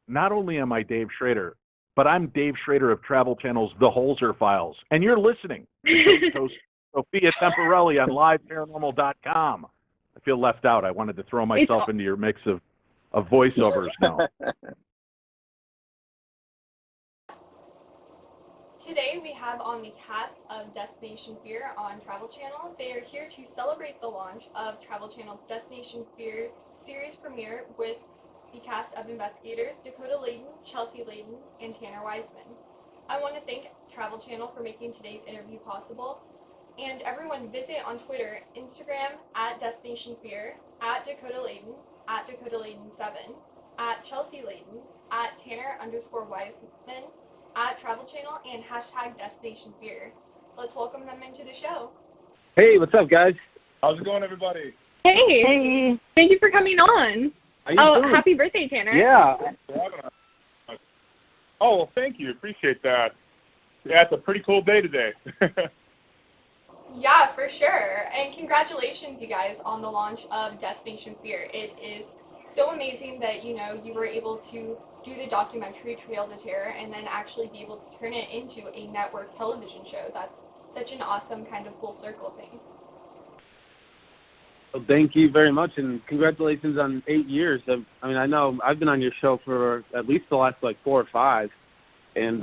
not only am I Dave Schrader, but I'm Dave Schrader of Travel Channel's The Holzer Files, and you're listening to Ghost Host Sophia Temperilli on LiveParanormal.com. I feel left out. I wanted to throw myself into your mix of voiceovers now. Today we have on the cast of Destination Fear on Travel Channel. They are here to celebrate the launch of Travel Channel's Destination Fear series premiere with the cast of investigators Dakota Laden, Chelsea Laden, and Tanner Wiseman. I want to thank Travel Channel for making today's interview possible. And everyone visit on Twitter, Instagram at Destination Fear, at Dakota Laden, at Dakota Laden 7, at Chelsea Laden, at Tanner_Wiseman, at Travel Channel, and hashtag Destination Fear. Let's welcome them into the show. Hey, what's up, guys? How's it going, everybody? Hey. Thank you for coming on. Doing? Happy birthday, Tanner. Yeah. Oh, well, thank you. Appreciate that. Yeah, it's a pretty cool day today. Yeah, for sure. And congratulations, you guys, on the launch of Destination Fear. It is so amazing that, you were able to do the documentary Trail to Terror and then actually be able to turn it into a network television show. That's such an awesome kind of full circle thing. Well, thank you very much, and congratulations on 8 years. I know I've been on your show for at least the last 4 or 5, and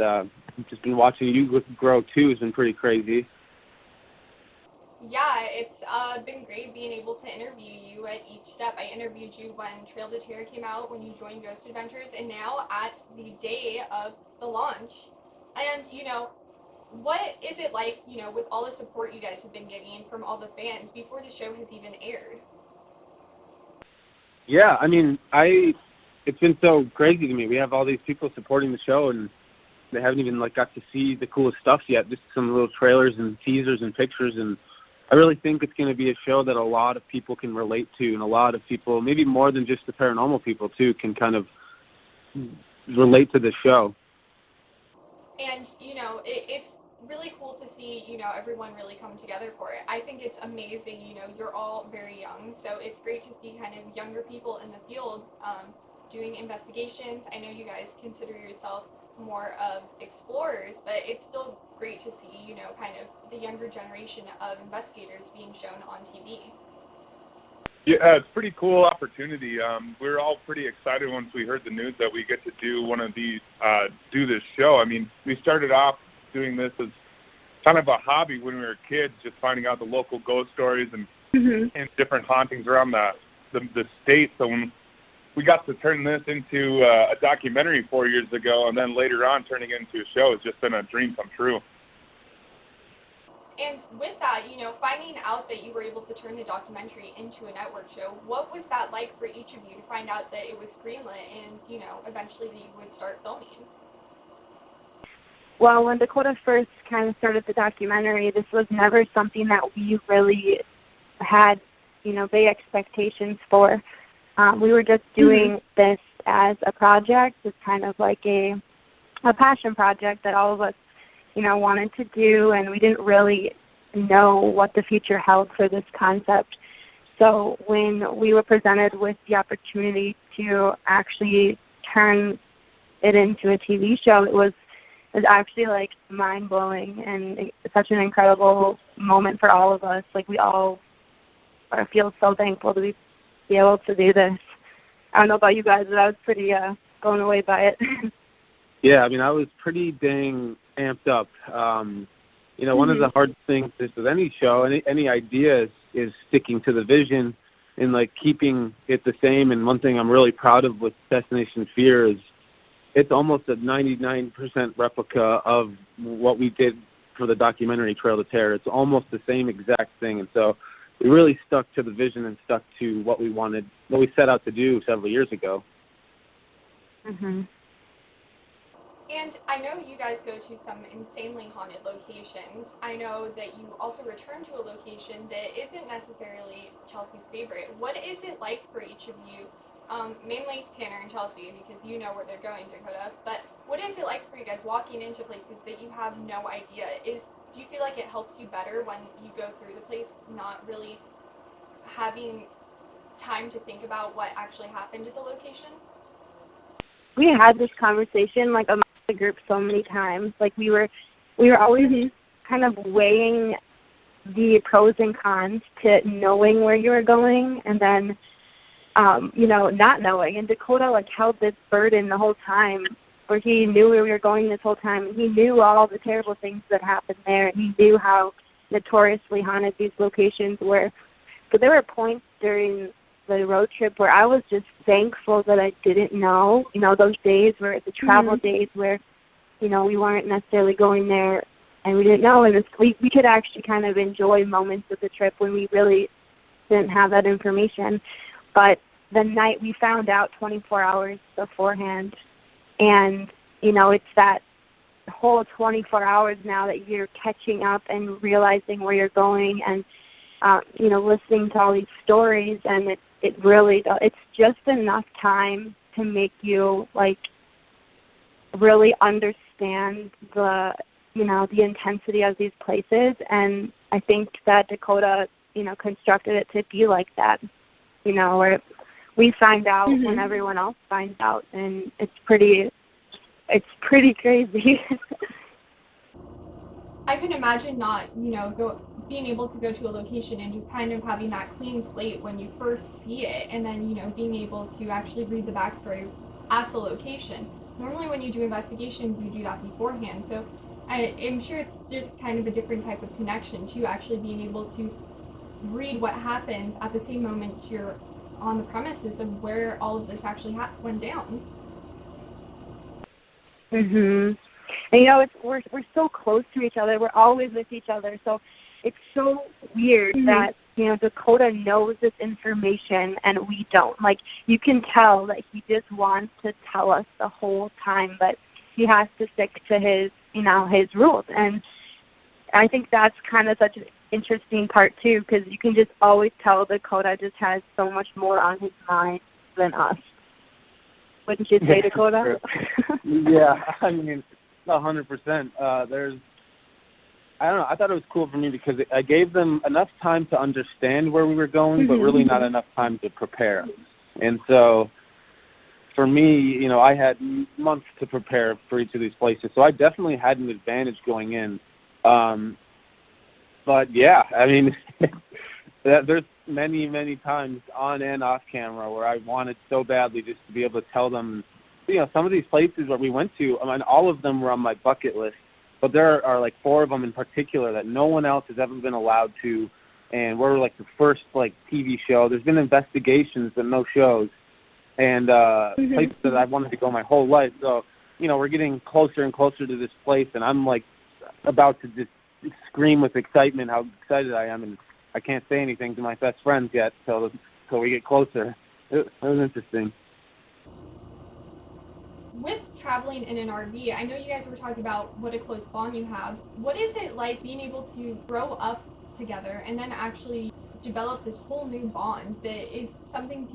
just been watching you grow too. Has been pretty crazy. Yeah, it's been great being able to interview you at each step. I interviewed you when Trail to Terror came out, when you joined Ghost Adventures, and now at the day of the launch. And, what is it like, with all the support you guys have been getting from all the fans before the show has even aired? Yeah, it's been so crazy to me. We have all these people supporting the show, and they haven't even got to see the coolest stuff yet. Just some little trailers and teasers and pictures, and I really think it's going to be a show that a lot of people can relate to, and a lot of people, maybe more than just the paranormal people too, can kind of relate to the show. And, it's really cool to see, everyone really come together for it. I think it's amazing, you're all very young, so it's great to see kind of younger people in the field doing investigations. I know you guys consider yourself more of explorers, but it's still great to see, kind of the younger generation of investigators being shown on TV. Yeah, it's a pretty cool opportunity. We were all pretty excited once we heard the news that we get to do one of these, do this show. We started off doing this as kind of a hobby when we were kids, just finding out the local ghost stories and different hauntings around the state. So when we got to turn this into a documentary 4 years ago, and then later on turning it into a show, it's just been a dream come true. And with that, finding out that you were able to turn the documentary into a network show, what was that like for each of you to find out that it was greenlit and, eventually that you would start filming? Well, when Dakota first kind of started the documentary, this was never something that we really had, big expectations for. We were just doing this as a project. It's kind of like a passion project that all of us, wanted to do, and we didn't really know what the future held for this concept. So when we were presented with the opportunity to actually turn it into a TV show, it was actually mind-blowing and such an incredible moment for all of us. We all feel so thankful to be able to do this. I don't know about you guys, but I was pretty blown away by it. Yeah, I was pretty dang amped up. One of the hard things is with any show, any idea is sticking to the vision and keeping it the same. And one thing I'm really proud of with Destination Fear is it's almost a 99% replica of what we did for the documentary Trail to Terror. It's almost the same exact thing. And so we really stuck to the vision and stuck to what we wanted, what we set out to do several years ago. And I know you guys go to some insanely haunted locations. I know that you also return to a location that isn't necessarily Chelsea's favorite. What is it like for each of you, mainly Tanner and Chelsea, because you know where they're going, Dakota, but what is it like for you guys walking into places that you have no idea? Do you feel like it helps you better when you go through the place not really having time to think about what actually happened at the location? we had this conversation like among the group so many times. Like we were always kind of weighing the pros and cons to knowing where you were going, and then not knowing. And Dakota like held this burden the whole time, where he knew where we were going this whole time, and he knew all the terrible things that happened there, and he knew how notoriously haunted these locations were. But there were points during the road trip where I was just thankful that I didn't know. Those days where the travel days where, we weren't necessarily going there and we didn't know, and we could actually kind of enjoy moments of the trip when we really didn't have that information. But the night we found out 24 hours beforehand, and, it's that whole 24 hours now that you're catching up and realizing where you're going and, listening to all these stories, and it really, it's just enough time to make you, like, really understand the intensity of these places. And I think that Dakota, constructed it to be like that, where we find out when everyone else finds out, and it's pretty crazy. I can imagine not, being able to go to a location and just kind of having that clean slate when you first see it, and then, being able to actually read the backstory at the location. Normally when you do investigations, you do that beforehand. So I'm sure it's just kind of a different type of connection to actually being able to read what happens at the same moment you're on the premises of where all of this actually went down. And we're so close to each other. We're always with each other. So it's so weird that Dakota knows this information and we don't. Like, you can tell that he just wants to tell us the whole time, but he has to stick to his his rules. And I think that's kind of such an interesting part too, because you can just always tell Dakota just has so much more on his mind than us. Wouldn't you say, Dakota? Yeah, I mean, 100%. I don't know, I thought it was cool for me because I gave them enough time to understand where we were going, but really not enough time to prepare. And so for me, I had months to prepare for each of these places. So I definitely had an advantage going in. But yeah, I mean, there's many, many times on and off camera where I wanted so badly just to be able to tell them, some of these places where we went to, I mean, all of them were on my bucket list, but there are like 4 of them in particular that no one else has ever been allowed to, and we're like the first like TV show. There's been investigations but no shows, and places that I've wanted to go my whole life. So, we're getting closer and closer to this place, and I'm like about to just scream with excitement how excited I am, and I can't say anything to my best friends yet till we get closer. It was interesting. With traveling in an RV, I know you guys were talking about what a close bond you have. What is it like being able to grow up together and then actually develop this whole new bond that is something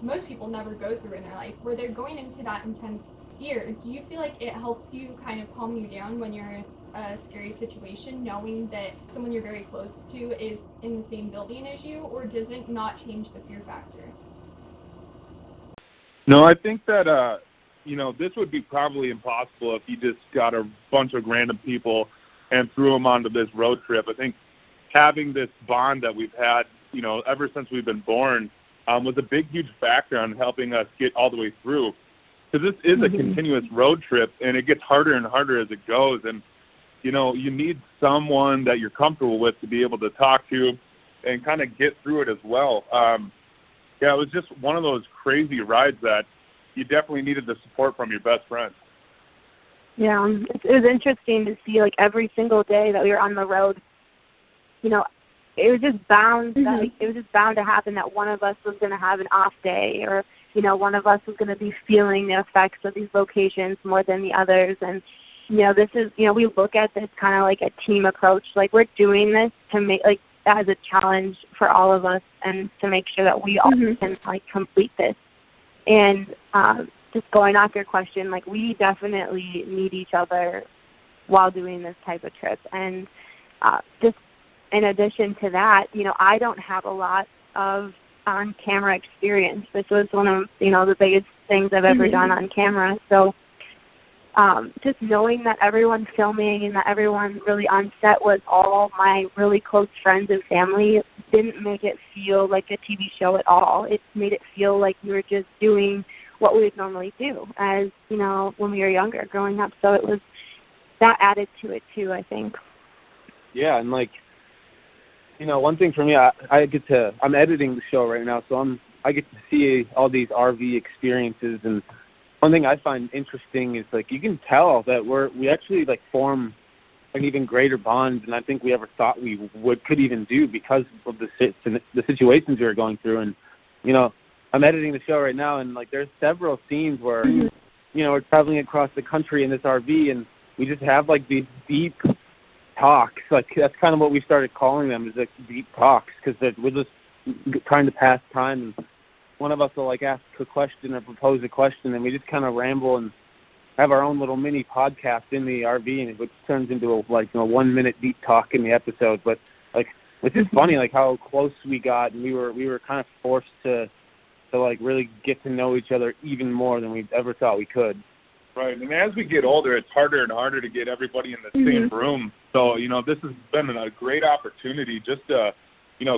most people never go through in their life, where they're going into that intense fear? Do you feel like it helps you kind of calm you down when you're in a scary situation, knowing that someone you're very close to is in the same building as you, or does it not change the fear factor? No, I think that this would be probably impossible if you just got a bunch of random people and threw them onto this road trip. I think having this bond that we've had, ever since we've been born, was a big, huge factor on helping us get all the way through. Because this is a continuous road trip, and it gets harder and harder as it goes. And, you need someone that you're comfortable with to be able to talk to and kind of get through it as well. It was just one of those crazy rides that you definitely needed the support from your best friends. Yeah, it was interesting to see, like, every single day that we were on the road, it was just bound to happen that one of us was going to have an off day, or, one of us was going to be feeling the effects of these locations more than the others. And, this is, we look at this kind of like a team approach. Like, we're doing this to make, like, as a challenge for all of us and to make sure that we all can, like, complete this. And just going off your question, like, we definitely need each other while doing this type of trip. And just in addition to that, I don't have a lot of on-camera experience. This was one of, the biggest things I've ever done on camera. So just knowing that everyone filming and that everyone really on set was all my really close friends and family didn't make it feel like a TV show at all. It made it feel like we were just doing what we would normally do as, when we were younger, growing up. So it was that added to it too, I think. Yeah, and one thing for me, I'm editing the show right now, so I get to see all these RV experiences, and one thing I find interesting is you can tell that we actually form an even greater bond than I think we ever thought we could even do because of the situations we were going through. And I'm editing the show right now, and there's several scenes where we're traveling across the country in this RV, and we just have these deep talks. That's kind of what we started calling them, is deep talks, because we're just trying to pass time. And one of us will ask a question or propose a question, and we just kind of ramble and have our own little mini podcast in the RV, and which turns into a 1 minute deep talk in the episode. But it's just funny how close we got, and we were kind of forced to really get to know each other even more than we ever thought we could. Right, and as we get older, it's harder and harder to get everybody in the same room. So, this has been a great opportunity just to,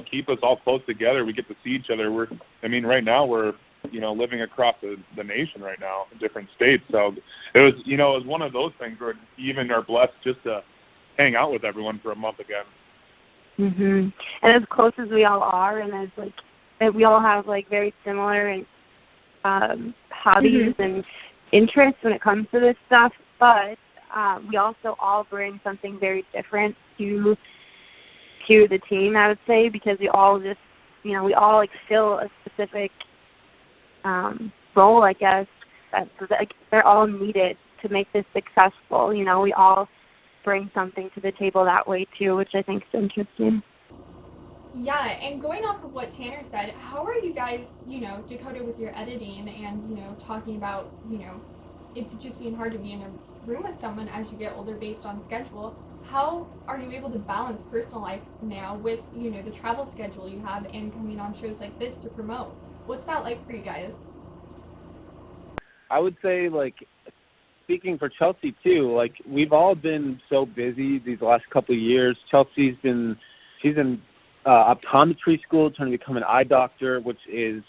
keep us all close together. We get to see each other. Right now we're, living across the nation right now in different states. So it was one of those things where even are blessed just to hang out with everyone for a month again. And as close as we all are, and as we all have very similar hobbies and interests when it comes to this stuff, but we also all bring something very different to the team, I would say, because we all just, we all fill a specific role, I guess, that they're all needed to make this successful. We all bring something to the table that way too, which I think is interesting. Yeah, and going off of what Tanner said, how are you guys, Dakota, with your editing and, talking about, it just being hard to be in a room with someone as you get older based on schedule? How are you able to balance personal life now with, the travel schedule you have and coming on shows like this to promote? What's that like for you guys? I would say, speaking for Chelsea too, we've all been so busy these last couple of years. She's in optometry school, trying to become an eye doctor, which is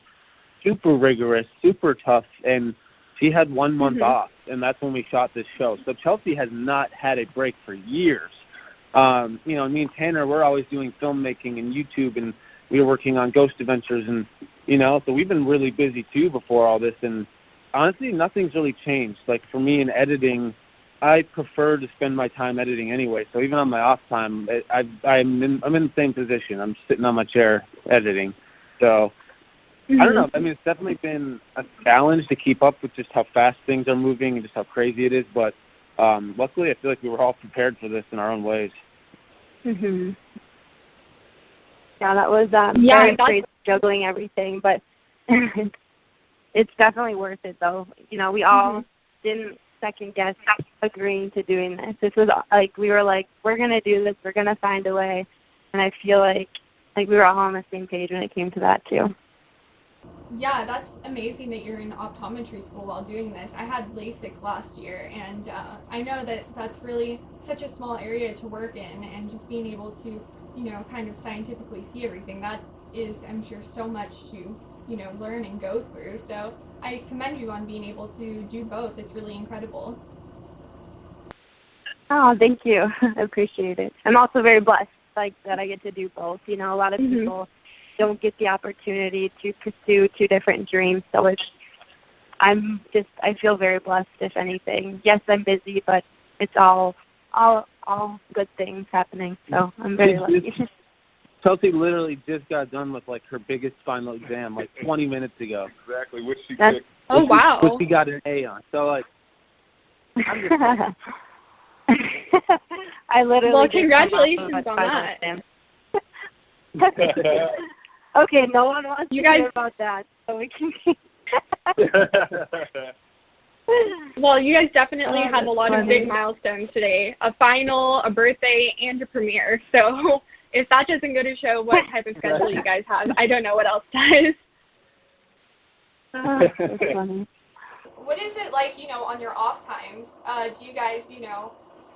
super rigorous, super tough, and she had 1 month off, and that's when we shot this show. So Chelsea has not had a break for years. Me and Tanner, we're always doing filmmaking and YouTube, and we were working on Ghost Adventures, and so we've been really busy too before all this. And honestly, nothing's really changed. For me in editing, I prefer to spend my time editing anyway. So even on my off time, I'm in the same position. I'm sitting on my chair editing. So I don't know. It's definitely been a challenge to keep up with just how fast things are moving and just how crazy it is. But luckily, I feel like we were all prepared for this in our own ways. Yeah, that was very crazy, juggling everything, but it's definitely worth it, though. We all didn't second guess agreeing to doing this. This was we were we're gonna do this. We're gonna find a way, and I feel like we were all on the same page when it came to that too. Yeah, that's amazing that you're in optometry school while doing this. I had LASIK last year, and I know that that's really such a small area to work in, and just being able to, kind of scientifically see everything, that is, I'm sure, so much to, learn and go through. So I commend you on being able to do both. It's really incredible. Oh, thank you. I appreciate it. I'm also very blessed that I get to do both. A lot of people don't get the opportunity to pursue two different dreams. So I feel very blessed, if anything. Yes, I'm busy, but it's all good things happening. So I'm very lucky. Chelsea literally just got done with her biggest final exam 20 minutes ago. Exactly, which she picked. Oh, wow. Which she got an A on. So I'm just I literally. Well, congratulations on that. Okay, no one wants to hear about that, so we can. Well, you guys definitely had a lot of big milestones today. A final, a birthday, and a premiere. So if that doesn't go to show what type of schedule you guys have, I don't know what else does. That's funny. What is it like, on your off times? Do you guys,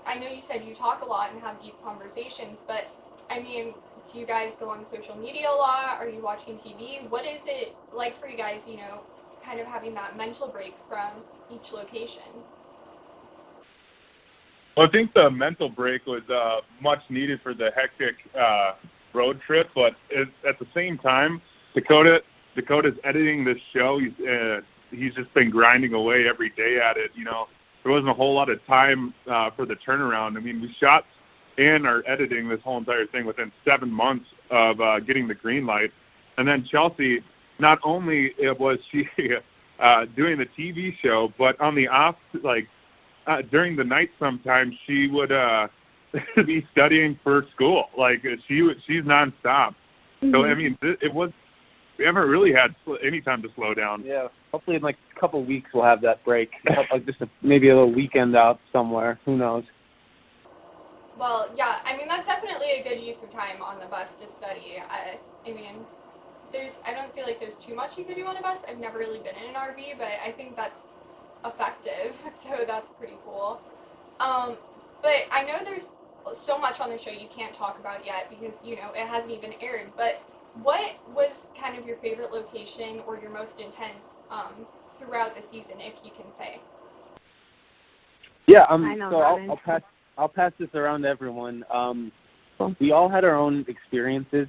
I know you said you talk a lot and have deep conversations, but I mean, do you guys go on social media a lot? Are you watching TV? What is it like for you guys, kind of having that mental break from each location? Well, I think the mental break was much needed for the hectic road trip, but at the same time, Dakota's editing this show. He's just been grinding away every day at it. There wasn't a whole lot of time for the turnaround. I mean, we shot and are editing this whole entire thing within 7 months of getting the green light. And then Chelsea, not only was she doing the TV show, but on the off, during the night sometimes she would be studying for school. She's nonstop. Mm-hmm. So, I mean, we haven't really had any time to slow down. Yeah, hopefully in a couple of weeks we'll have that break. Maybe a little weekend out somewhere. Who knows? Well, yeah, I mean, that's definitely a good use of time on the bus to study. I mean, I don't feel like there's too much you could do on a bus. I've never really been in an RV, but I think that's effective, so that's pretty cool. But I know there's so much on the show you can't talk about yet because, it hasn't even aired, but what was kind of your favorite location or your most intense throughout the season, if you can say? Yeah, I know so I'll pass this around to everyone. We all had our own experiences.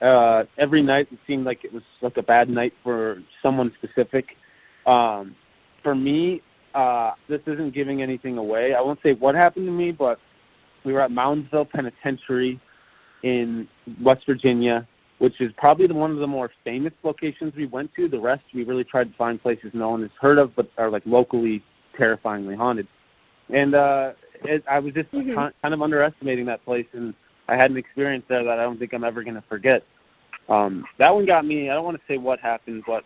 Every night it seemed like it was like a bad night for someone specific. For me, this isn't giving anything away. I won't say what happened to me, but we were at Moundsville Penitentiary in West Virginia, which is probably one of the more famous locations we went to. The rest, we really tried to find places no one has heard of, but are locally terrifyingly haunted. And I was just kind of underestimating that place, and I had an experience there that I don't think I'm ever going to forget. That one got me. I don't want to say what happened, but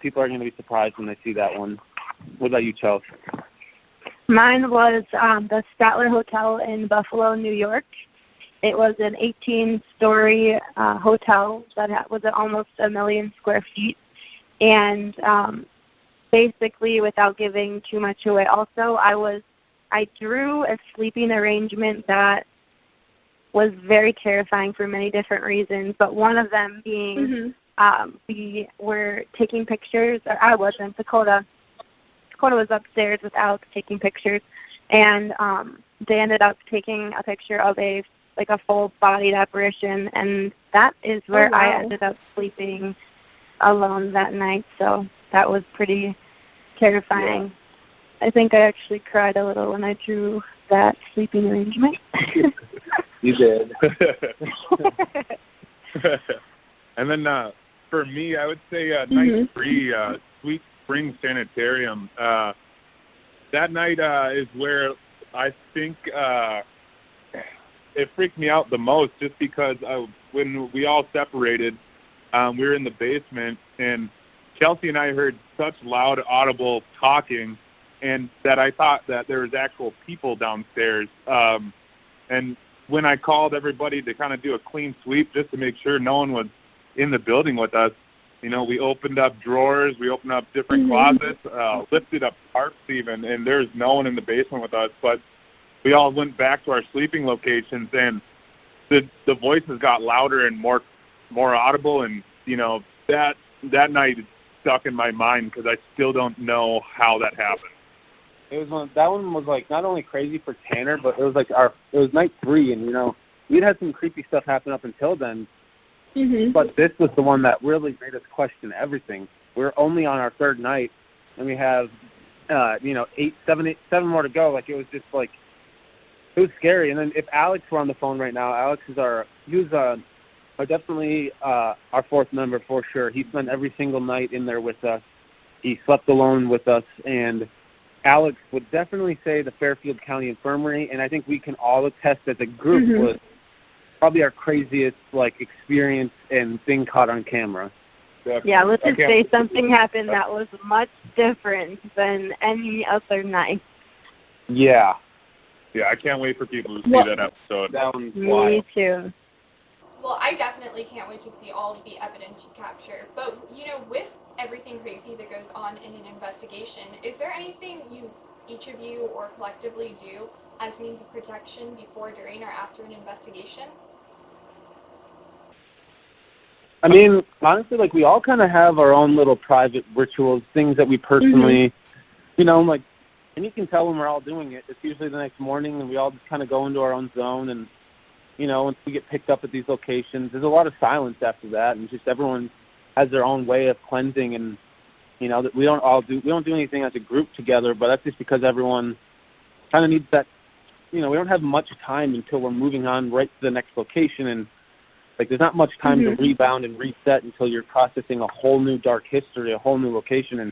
people are going to be surprised when they see that one. What about you, Chelsea? Mine was the Statler Hotel in Buffalo, New York. It was an 18-story hotel that was almost 1 million square feet. And basically, without giving too much away, also, I drew a sleeping arrangement that was very terrifying for many different reasons, but one of them being we were taking pictures, or I wasn't, Dakota was upstairs with Alex taking pictures, and they ended up taking a picture of a full-bodied apparition, and that is where I ended up sleeping alone that night, so that was pretty terrifying. Yeah. I think I actually cried a little when I drew that sleeping arrangement. You did. And then for me, I would say night 3, Sweet Spring Sanitarium. That night is where I think it freaked me out the most, just because when we all separated, we were in the basement, and Chelsea and I heard such loud, audible talking, and that I thought that there was actual people downstairs. And when I called everybody to kind of do a clean sweep just to make sure no one was in the building with us, we opened up drawers, we opened up different closets, lifted up tarps even, and there's no one in the basement with us. But we all went back to our sleeping locations, and the voices got louder and more audible, and that night stuck in my mind because I still don't know how that happened. That one was not only crazy for Tanner, but it was night 3, and we'd had some creepy stuff happen up until then. But this was the one that really made us question everything. We're only on our 3rd night, and we have 7 more to go. It was just it was scary. And then if Alex were on the phone right now, Alex is definitely our 4th member for sure. He spent every single night in there with us. He slept alone with us, and Alex would definitely say the Fairfield County Infirmary, and I think we can all attest as a group was probably our craziest experience and thing caught on camera. Definitely. Yeah, let's just say something happened that was much different than any other night. Yeah. Yeah, I can't wait for people to see that episode. That one's Me wild. too. Well, I definitely can't wait to see all of the evidence you capture. But, with everything crazy that goes on in an investigation, is there anything each of you or collectively do as means of protection before, during, or after an investigation? I mean, honestly, like, we all kind of have our own little private rituals, things that we personally, and you can tell when we're all doing it. It's usually the next morning, and we all just kind of go into our own zone. And, once we get picked up at these locations, there's a lot of silence after that, and just everyone has their own way of cleansing. And, that we don't do anything as a group together, but that's just because everyone kind of needs that. We don't have much time until we're moving on right to the next location, and like, there's not much time to rebound and reset until you're processing a whole new dark history, a whole new location. And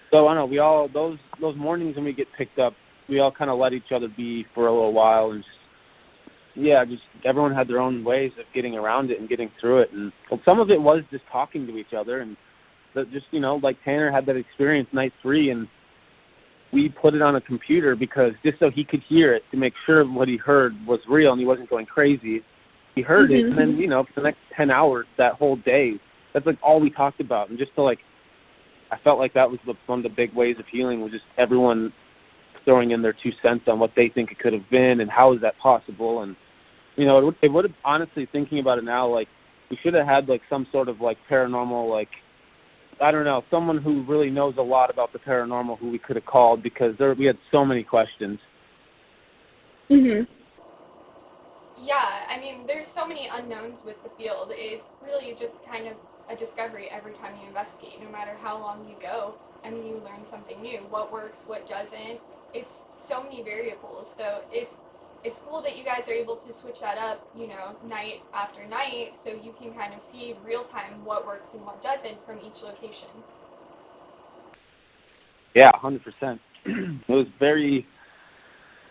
so, I don't know, we all, those mornings when we get picked up, we all kind of let each other be for a little while, and just everyone had their own ways of getting around it and getting through it. And some of it was just talking to each other, and just, like Tanner had that experience night 3, and we put it on a computer because just so he could hear it, to make sure what he heard was real and he wasn't going crazy. He heard it, and then, for the next 10 hours, that whole day, that's, like, all we talked about. And just to, like, I felt like that was one of the big ways of healing, was just everyone throwing in their 2 cents on what they think it could have been and how is that possible. And, it would have, honestly, thinking about it now, like, we should have had, like, some sort of, like, paranormal, like, I don't know, someone who really knows a lot about the paranormal who we could have called, because we had so many questions. Yeah, I mean, there's so many unknowns with the field. It's really just kind of a discovery every time you investigate, no matter how long you go. I mean, you learn something new. What works, what doesn't. It's so many variables. So it's cool that you guys are able to switch that up, night after night, so you can kind of see real time what works and what doesn't from each location. Yeah, 100%. It was very,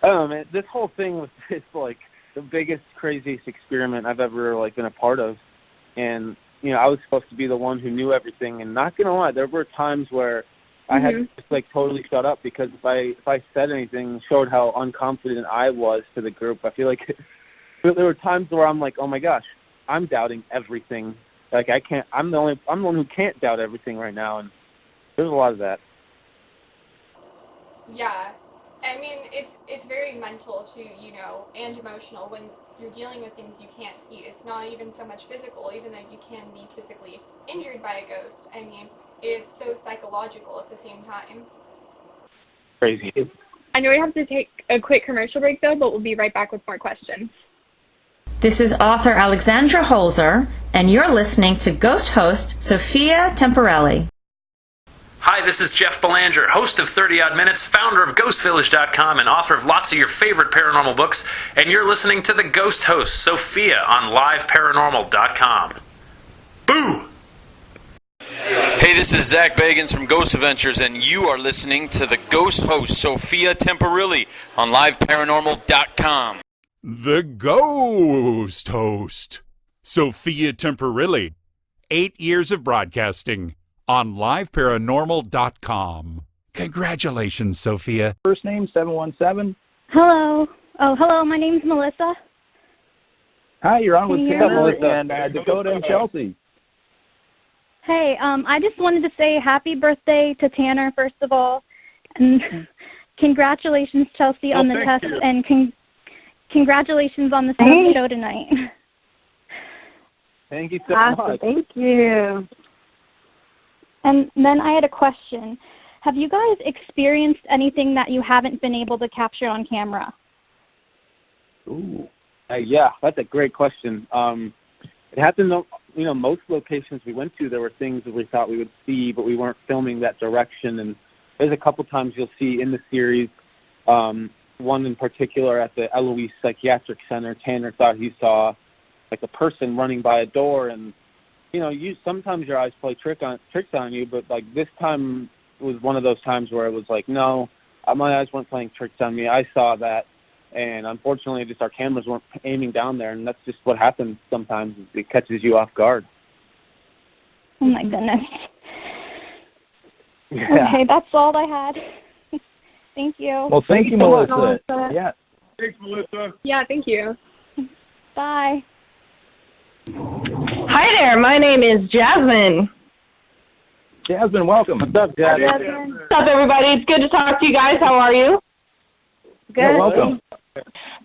I don't know, man, this whole thing was just, like, the biggest, craziest experiment I've ever, like, been a part of. And, I was supposed to be the one who knew everything. And not going to lie, there were times where I had to just, like, totally shut up, because if I said anything, showed how unconfident I was to the group. I feel like there were times where I'm like, oh my gosh, I'm doubting everything. Like, I'm the one who can't doubt everything right now. And there's a lot of that. Yeah. I mean, it's very mental too, and emotional when you're dealing with things you can't see. It's not even so much physical, even though you can be physically injured by a ghost. I mean, it's so psychological at the same time. Crazy. I know we have to take a quick commercial break, though, but we'll be right back with more questions. This is author Alexandra Holzer, and you're listening to Ghost Host Sophia Temperilli. Hi, this is Jeff Belanger, host of 30 Odd Minutes, founder of GhostVillage.com, and author of lots of your favorite paranormal books, and you're listening to the Ghost Host, Sophia, on LiveParanormal.com. Boo! Hey, this is Zach Bagans from Ghost Adventures, and you are listening to the Ghost Host, Sophia Temperilli, on LiveParanormal.com. The Ghost Host, Sophia Temperilli. 8 years of broadcasting on LiveParanormal.com. Congratulations, Sophia. First name, 717. Hello. Oh, hello. My name's Melissa. Hi, you're on with Tanner Melissa? and Dakota and Chelsea. Hey, I just wanted to say happy birthday to Tanner, first of all. And congratulations, Chelsea, on the test. You. And congratulations on the second show tonight. Thank you so much. Thank you. And then I had a question. Have you guys experienced anything that you haven't been able to capture on camera? Ooh. Yeah, that's a great question. It happened, most locations we went to, there were things that we thought we would see, but we weren't filming that direction. And there's a couple times you'll see in the series, one in particular at the Eloise Psychiatric Center, Tanner thought he saw, like, a person running by a door, and sometimes your eyes play tricks on you, but, like, this time was one of those times where it was like, no, my eyes weren't playing tricks on me. I saw that, and unfortunately, just our cameras weren't aiming down there, and that's just what happens sometimes. It catches you off guard. Oh my goodness. Yeah. Okay, that's all I had. Thank you. Well, thank you, Melissa. Yeah. Thanks, Melissa. Yeah, thank you. Bye. Hi there, my name is Jasmine. Jasmine, welcome. What's up, Jasmine? What's up, everybody? It's good to talk to you guys. How are you? Good. Yeah, welcome.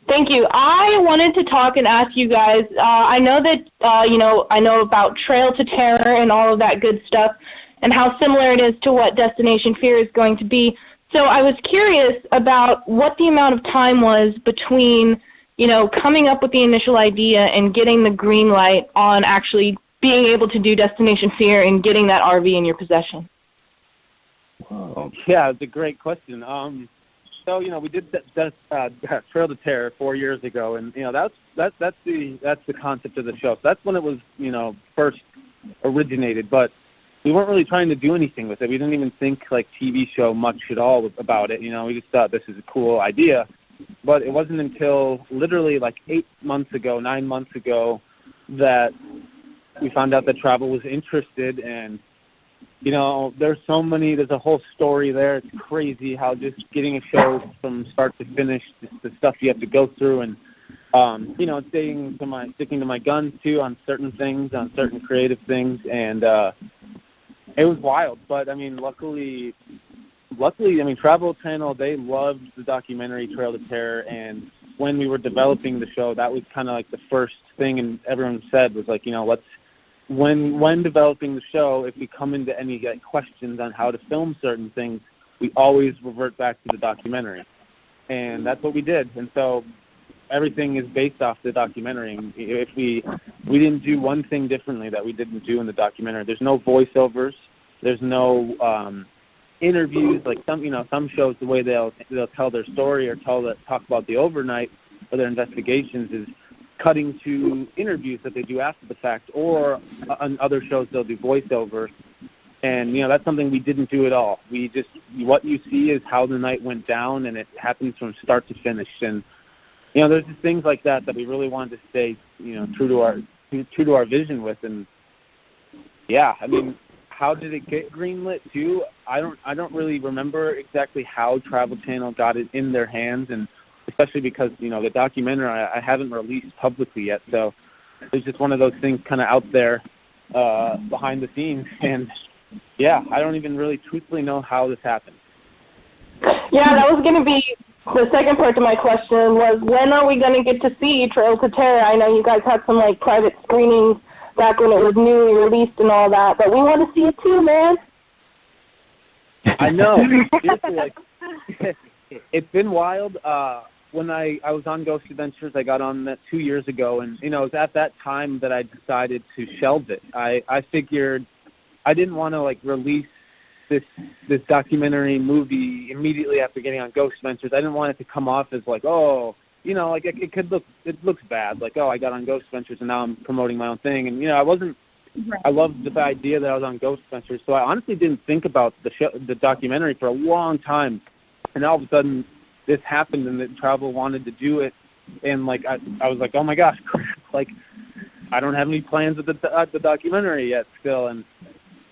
Thank you. I wanted to talk and ask you guys, I know that, I know about Trail to Terror and all of that good stuff and how similar it is to what Destination Fear is going to be. So I was curious about what the amount of time was between, coming up with the initial idea and getting the green light on actually being able to do Destination Fear and getting that RV in your possession. Whoa. Yeah, it's a great question. So we did Trail to Terror 4 years ago, and that's the concept of the show. So that's when it was first originated, but we weren't really trying to do anything with it. We didn't even think like TV show much at all about it. We just thought this is a cool idea, but it wasn't until literally like 9 months ago that we found out that Travel was interested. And there's a whole story there. It's crazy how just getting a show from start to finish, just the stuff you have to go through, and sticking to my guns too on certain things, on certain creative things, and it was wild. But luckily, Travel Channel, they loved the documentary Trail to Terror, and when we were developing the show, that was kind of like the first thing, and everyone said was like, when developing the show, if we come into any questions on how to film certain things, we always revert back to the documentary. And that's what we did. And so everything is based off the documentary. If we didn't do one thing differently that we didn't do in the documentary. There's no voiceovers. There's no interviews. Like some shows, the way they'll tell their story or talk about the overnight or their investigations is cutting to interviews that they do after the fact, or on other shows they'll do voiceovers, and that's something we didn't do at all. We just, what you see is how the night went down, and it happens from start to finish. And there's just things like that we really wanted to stay true to our vision with. And how did it get greenlit too? I don't really remember exactly how Travel Channel got it in their hands, and especially because, the documentary I haven't released publicly yet. So it's just one of those things kind of out there behind the scenes. And, I don't even really truthfully know how this happened. Yeah, that was going to be the second part to my question was, when are we going to get to see Trail to Terror? I know you guys had some, private screenings back when it was newly released and all that, but we want to see it too, man. I know. It's been wild. When I was on Ghost Adventures, I got on that 2 years ago, and it was at that time that I decided to shelve it. I figured I didn't want to release this documentary movie immediately after getting on Ghost Adventures. I didn't want it to come off as it looks bad, I got on Ghost Adventures and now I'm promoting my own thing. And I wasn't. Right. I loved the idea that I was on Ghost Adventures, so I honestly didn't think about the documentary for a long time. And all of a sudden, this happened, and that Travel wanted to do it, and I was like, oh my gosh, crap! I don't have any plans with the documentary yet, still, and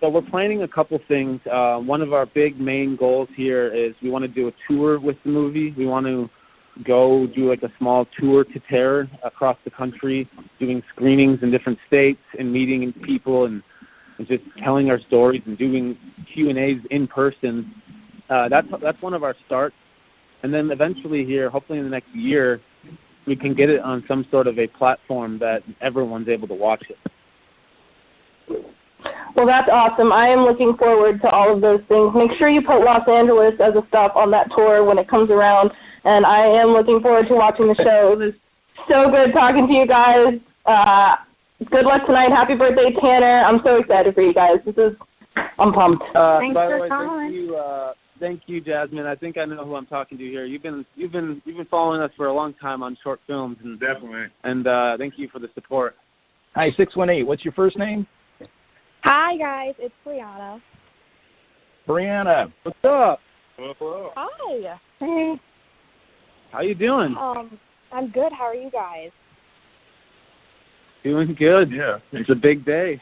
so we're planning a couple things. One of our big main goals here is we want to do a tour with the movie. We want to go do a small tour to Terror across the country, doing screenings in different states and meeting people and just telling our stories and doing Q&As in person. That's one of our starts. And then eventually here, hopefully in the next year, we can get it on some sort of a platform that everyone's able to watch it. Well, that's awesome. I am looking forward to all of those things. Make sure you put Los Angeles as a stop on that tour when it comes around. And I am looking forward to watching the show. It was so good talking to you guys. Good luck tonight. Happy birthday, Tanner. I'm so excited for you guys. I'm pumped. Thanks by the for way, calling. Thank you, Jasmine. I think I know who I'm talking to here. You've been following us for a long time on short films, and definitely. And thank you for the support. Hi, 618. What's your first name? Hi guys, it's Brianna. Brianna. What's up? Hello. Hi. Hey. How you doing? I'm good. How are you guys? Doing good. Yeah. It's a big day.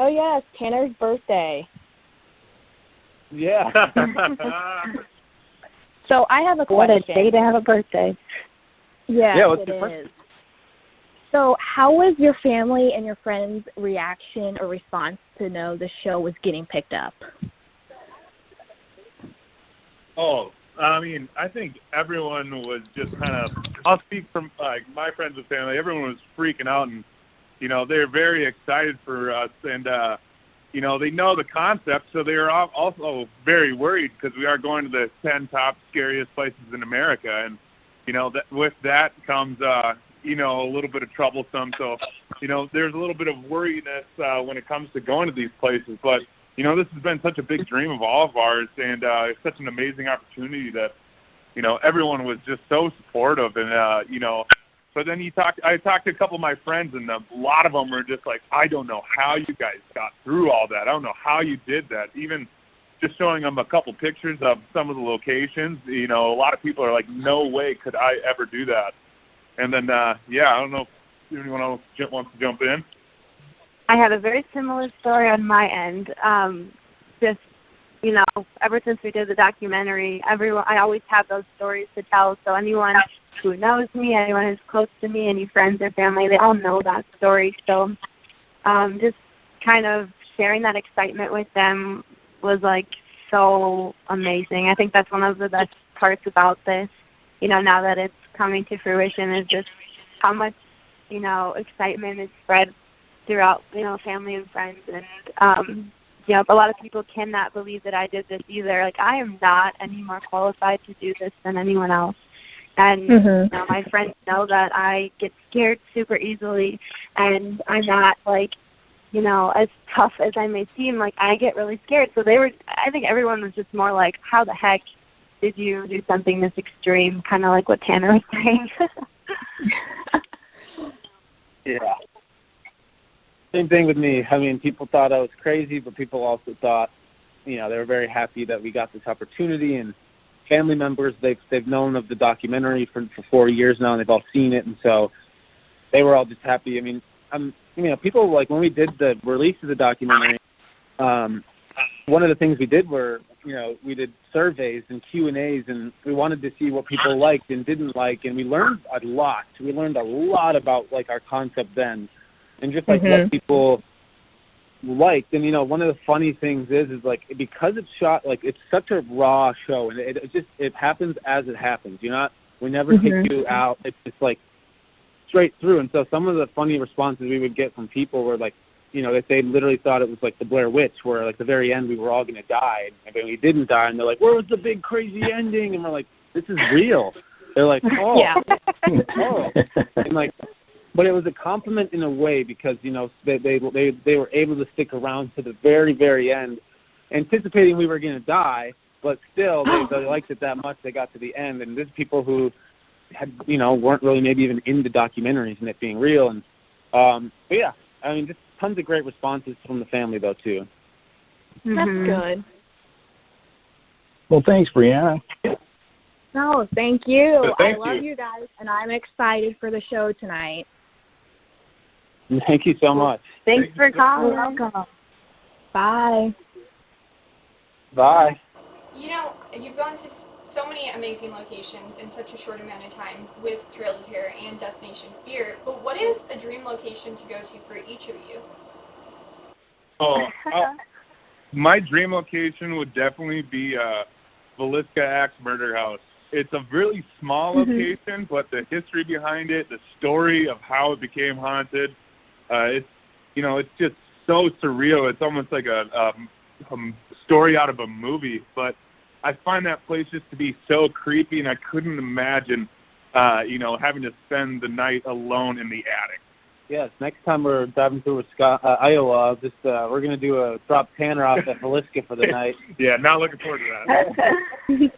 Oh yeah, it's Tanner's birthday. Yeah. So I have a What question. a day to have a birthday. Yeah, Yeah, what's it your is. So how was your family and your friends' reaction or response to know the show was getting picked up? Oh, I mean, I think everyone was just kind of, I'll speak from like my friends and family, everyone was freaking out, and, you know, they're very excited for us, and, you know, they know the concept, so they're also very worried because we are going to the 10 top scariest places in America, and, you know, with that comes, you know, a little bit of troublesome, so, you know, there's a little bit of worriness when it comes to going to these places, but, you know, this has been such a big dream of all of ours, and it's such an amazing opportunity that, you know, everyone was just so supportive, and, you know, but then I talked to a couple of my friends, and a lot of them were just like, I don't know how you guys got through all that. I don't know how you did that. Even just showing them a couple pictures of some of the locations, you know, a lot of people are like, no way could I ever do that. And then, yeah, I don't know if anyone else wants to jump in. I had a very similar story on my end. Just, you know, ever since we did the documentary, I always have those stories to tell. So anyone who knows me, anyone who's close to me, any friends or family, they all know that story. So just kind of sharing that excitement with them was like so amazing. I think that's one of the best parts about this, you know, now that it's coming to fruition, is just how much, you know, excitement is spread throughout, you know, family and friends. And, you know, a lot of people cannot believe that I did this either. Like, I am not any more qualified to do this than anyone else. And, you know, my friends know that I get scared super easily, and I'm not, like, you know, as tough as I may seem. Like, I get really scared. So I think everyone was just more like, how the heck did you do something this extreme? Kind of like what Tanner was saying. Yeah. Same thing with me. I mean, people thought I was crazy, but people also thought, you know, they were very happy that we got this opportunity. And family members, they've known of the documentary for 4 years now, and they've all seen it, and so they were all just happy. I mean, you know, people, like, when we did the release of the documentary, one of the things we did were, you know, we did surveys and Q&As, and we wanted to see what people liked and didn't like, and we learned a lot. We learned a lot about, like, our concept then. And just like what people liked. And, you know, one of the funny things is like, because it's shot, like, it's such a raw show, and it happens as it happens. We never take you out. It's just like straight through. And so some of the funny responses we would get from people were like, you know, they literally thought it was like the Blair Witch, where like the very end we were all going to die, and then we didn't die, and they're like, where was the big crazy ending? And we're like, this is real. They're like, oh, yeah. Oh. And like, but it was a compliment in a way, because, you know, they were able to stick around to the very, very end, anticipating we were going to die, but still they liked it that much they got to the end. And there's people who had, you know, weren't really maybe even into documentaries and it being real. And but yeah, I mean, just tons of great responses from the family though too. That's good. Well, thanks, Brianna. No, thank you. Thank I love you guys, and I'm excited for the show tonight. Thank you so much. Thanks for calling. You're welcome. Bye. Bye. You know, you've gone to so many amazing locations in such a short amount of time with Trail to Terror and Destination Fear, but what is a dream location to go to for each of you? My dream location would definitely be Villisca Axe Murder House. It's a really small location, but the history behind it, the story of how it became haunted, it's, you know, it's just so surreal. It's almost like a story out of a movie. But I find that place just to be so creepy, and I couldn't imagine, you know, having to spend the night alone in the attic. Yes, next time we're driving through Iowa, we're going to do a drop Tanner off at Villisca for the night. Yeah, not looking forward to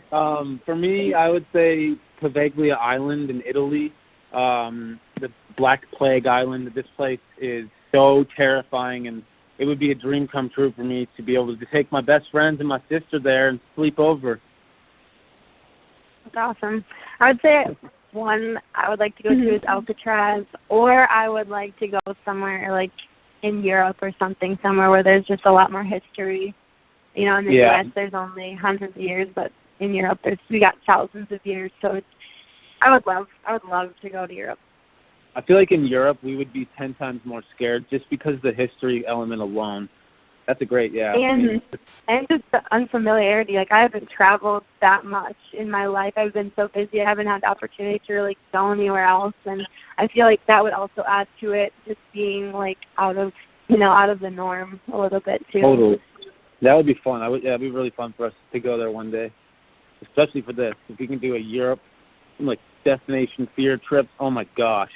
that. For me, I would say Poveglia Island in Italy, the Black Plague Island. This place is so terrifying, and it would be a dream come true for me to be able to take my best friends and my sister there and sleep over. That's awesome. I would say one I would like to go to is Alcatraz, or I would like to go somewhere like in Europe or something, somewhere where there's just a lot more history. You know, in the U.S. there's only hundreds of years, but in Europe we got thousands of years. So I would love to go to Europe. I feel like in Europe we would be 10 times more scared just because of the history element alone. That's a great, yeah. And just the unfamiliarity. Like, I haven't traveled that much in my life. I've been so busy. I haven't had the opportunity to really go anywhere else. And I feel like that would also add to it, just being, like, out of the norm a little bit, too. Totally. That would be fun. It'd be really fun for us to go there one day, especially for this. If we can do a Europe, like, destination fear trip, oh, my gosh.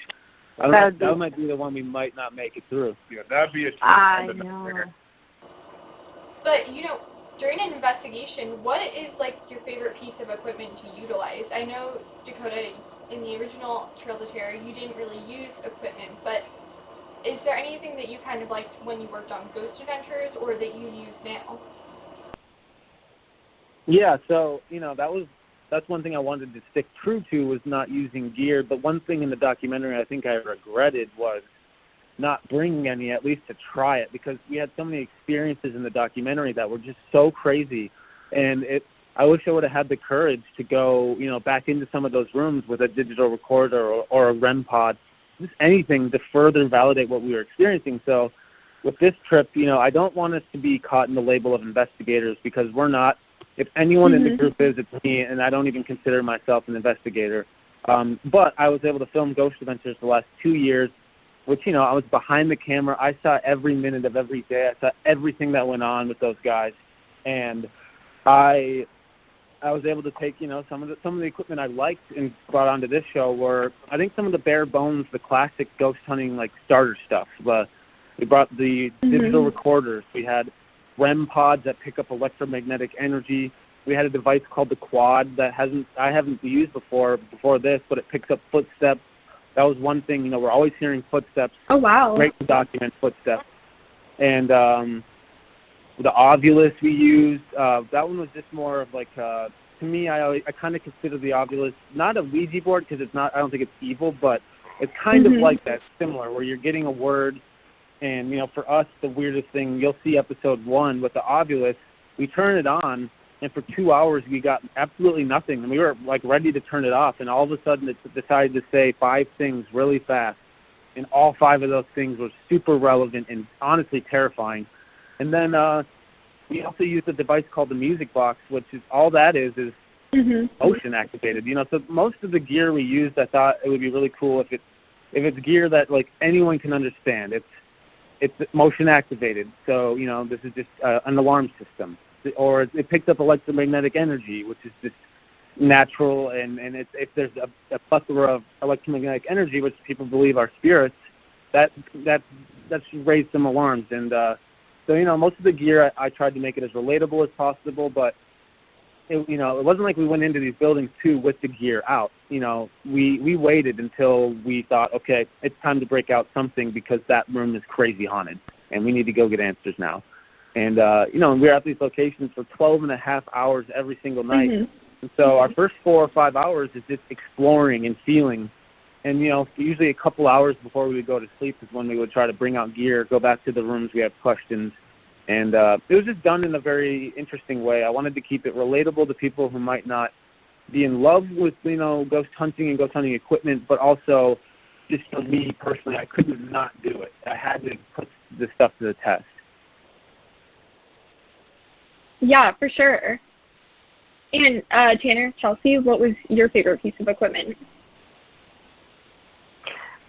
That might be the one we might not make it through. Yeah, that'd be a trip. I know. But, during an investigation, what is, like, your favorite piece of equipment to utilize? I know, Dakota, in the original Trail to Terror, you didn't really use equipment, but is there anything that you kind of liked when you worked on Ghost Adventures or that you use now? Yeah, so, that's one thing I wanted to stick true to, was not using gear. But one thing in the documentary I think I regretted was not bringing any, at least to try it, because we had so many experiences in the documentary that were just so crazy. And I wish I would have had the courage to go, back into some of those rooms with a digital recorder or a REM pod, just anything to further validate what we were experiencing. So with this trip, I don't want us to be caught in the label of investigators, because we're not. If anyone in the group is, it's me, and I don't even consider myself an investigator. But I was able to film Ghost Adventures the last 2 years, which, I was behind the camera. I saw every minute of every day. I saw everything that went on with those guys. And I was able to take, some of the equipment I liked and brought onto this show were, I think, some of the bare bones, the classic ghost hunting, like, starter stuff. We brought the digital recorders. We had REM pods that pick up electromagnetic energy. We had a device called the Quad that I haven't used before this, but it picks up footsteps. That was one thing, we're always hearing footsteps. Oh, wow. Great to document footsteps. And the Ovulus we used, that one was just more of like, to me, I kind of consider the Ovulus not a Ouija board, because it's not, I don't think it's evil, but it's kind of like that, similar, where you're getting a word. And, for us, the weirdest thing, you'll see episode 1 with the Ovulus, we turn it on, and for 2 hours we got absolutely nothing. And we were, like, ready to turn it off, and all of a sudden it decided to say 5 things really fast. And all 5 of those things were super relevant and honestly terrifying. And then we also used a device called the Music Box, which is all that is motion activated. So most of the gear we used, I thought it would be really cool if it's gear that, like, anyone can understand. It's motion activated, so this is just an alarm system, or it picks up electromagnetic energy, which is just natural, and if there's a plethora of electromagnetic energy, which people believe are spirits, that's raised some alarms. And so most of the gear I tried to make it as relatable as possible, but it wasn't like we went into these buildings too with the gear out. We waited until we thought, okay, it's time to break out something, because that room is crazy haunted and we need to go get answers now. And we were at these locations for 12 and a half hours every single night. And so our first 4 or 5 hours is just exploring and feeling. And usually a couple hours before we would go to sleep is when we would try to bring out gear, go back to the rooms, we have questions. And it was just done in a very interesting way. I wanted to keep it relatable to people who might not be in love with, ghost hunting and ghost hunting equipment, but also just for me personally, I couldn't not do it. I had to put this stuff to the test. Yeah, for sure. And Tanner, Chelsea, what was your favorite piece of equipment?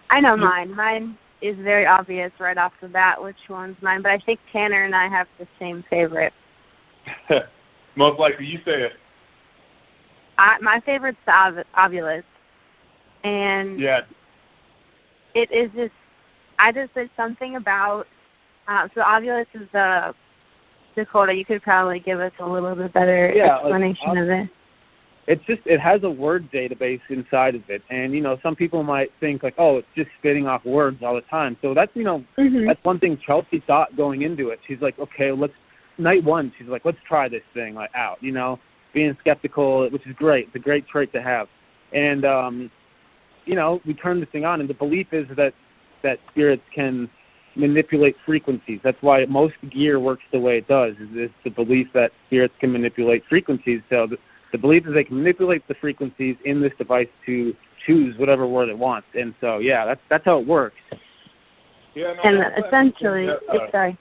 I know mine. Mine is very obvious right off the bat which one's mine, but I think Tanner and I have the same favorite. Most likely, you say it. My favorite's the Ovulus, and it is just, there's something about, so Ovulus is the, Dakota, you could probably give us a little bit better explanation of it. It's just, it has a word database inside of it. And, some people might think like, oh, it's just spitting off words all the time. So that's, that's one thing Chelsea thought going into it. She's like, okay, night 1, she's like, let's try this thing out, being skeptical, which is great. It's a great trait to have. And, we turn this thing on, and the belief is that spirits can manipulate frequencies. That's why most gear works the way it does, is the belief that spirits can manipulate frequencies. So the belief is they can manipulate the frequencies in this device to choose whatever word it wants. And so, yeah, that's how it works. Yeah, no, And essentially, sorry.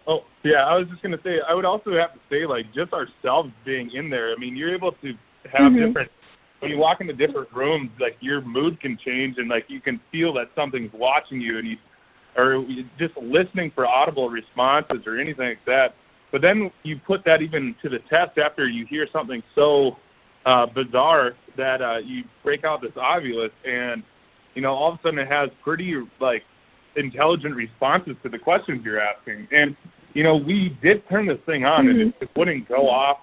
Oh, yeah, I was just going to say, I would also have to say, like, just ourselves being in there. I mean, you're able to have different, when you walk into different rooms, like, your mood can change, and, like, you can feel that something's watching you, and or just listening for audible responses or anything like that. But then you put that even to the test after you hear something so bizarre that you break out this ovulus, and, you know, all of a sudden it has pretty, like, intelligent responses to the questions you're asking. And, you know, we did turn this thing on, and it wouldn't go off,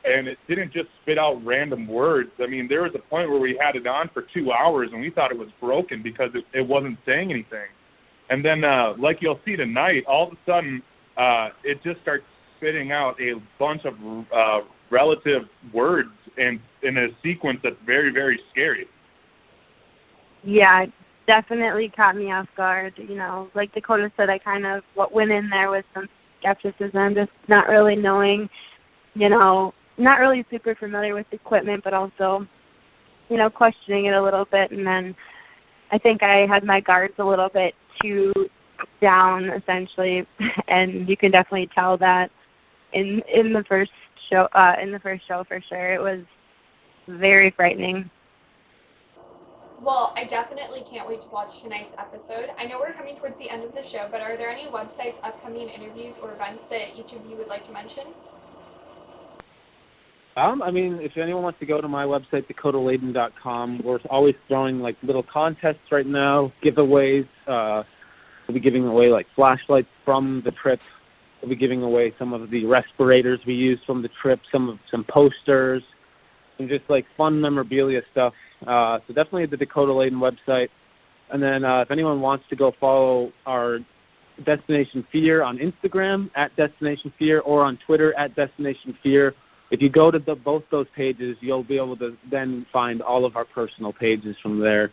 and it didn't just spit out random words. I mean, there was a point where we had it on for 2 hours, and we thought it was broken because it wasn't saying anything. And then, like you'll see tonight, all of a sudden, it just starts spitting out a bunch of relative words in a sequence that's very, very scary. Yeah, it definitely caught me off guard. You know, like Dakota said, I kind of went in there with some skepticism, just not really knowing, you know, not really super familiar with the equipment, but also, you know, questioning it a little bit. And then I think I had my guards a little bit too down, essentially, and you can definitely tell that in the first show for sure. It was very frightening. Well, I definitely can't wait to watch tonight's episode. I know we're coming towards the end of the show, but are there any websites, upcoming interviews, or events that each of you would like to mention? I mean, if anyone wants to go to my website, DAKOTALADEN.com, we're always throwing, like, little contests right now, giveaways. We'll be giving away, like, flashlights from the trip. We'll be giving away some of the respirators we used from the trip, some posters, and just, like, fun memorabilia stuff. So definitely the Dakota Laden website. And then if anyone wants to go follow our Destination Fear on Instagram, @DestinationFear, or on Twitter, @DestinationFear, if you go to both those pages, you'll be able to then find all of our personal pages from there.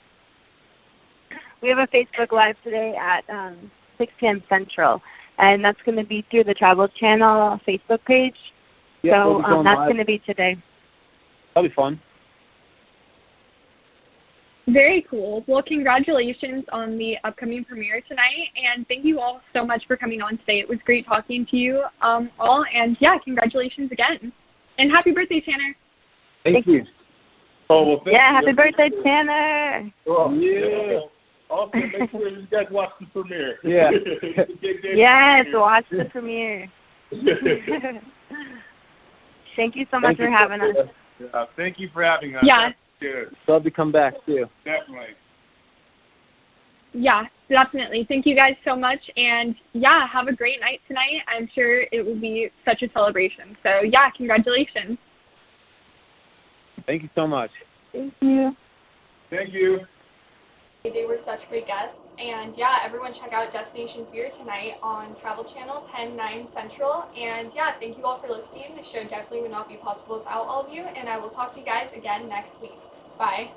We have a Facebook Live today at 6 p.m. Central, and that's going to be through the Travel Channel Facebook page. Yeah, so we'll that's going to be today. That'll be fun. Very cool. Well, congratulations on the upcoming premiere tonight, and thank you all so much for coming on today. It was great talking to you all, and yeah, congratulations again. And happy birthday, Tanner. Thank you. Oh, well, thank you. Happy birthday, Tanner. Oh, yeah. Also, make sure you guys watch the premiere. Yeah. Yes, watch the premiere. Thank you so much for having us. Thank you for having us. Yeah. Good. Love to come back, too. Definitely. Yeah, definitely. Thank you guys so much. And yeah, have a great night tonight. I'm sure it will be such a celebration. So yeah, congratulations. Thank you so much. Thank you. Thank you. They were such great guests. And yeah, everyone check out Destination Fear tonight on Travel Channel, 10/9 Central. And yeah, thank you all for listening. The show definitely would not be possible without all of you. And I will talk to you guys again next week. Bye.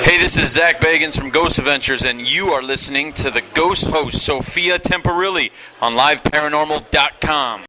Hey, this is Zach Bagans from Ghost Adventures, and you are listening to the Ghost Host Sophia Temperilli on LiveParanormal.com.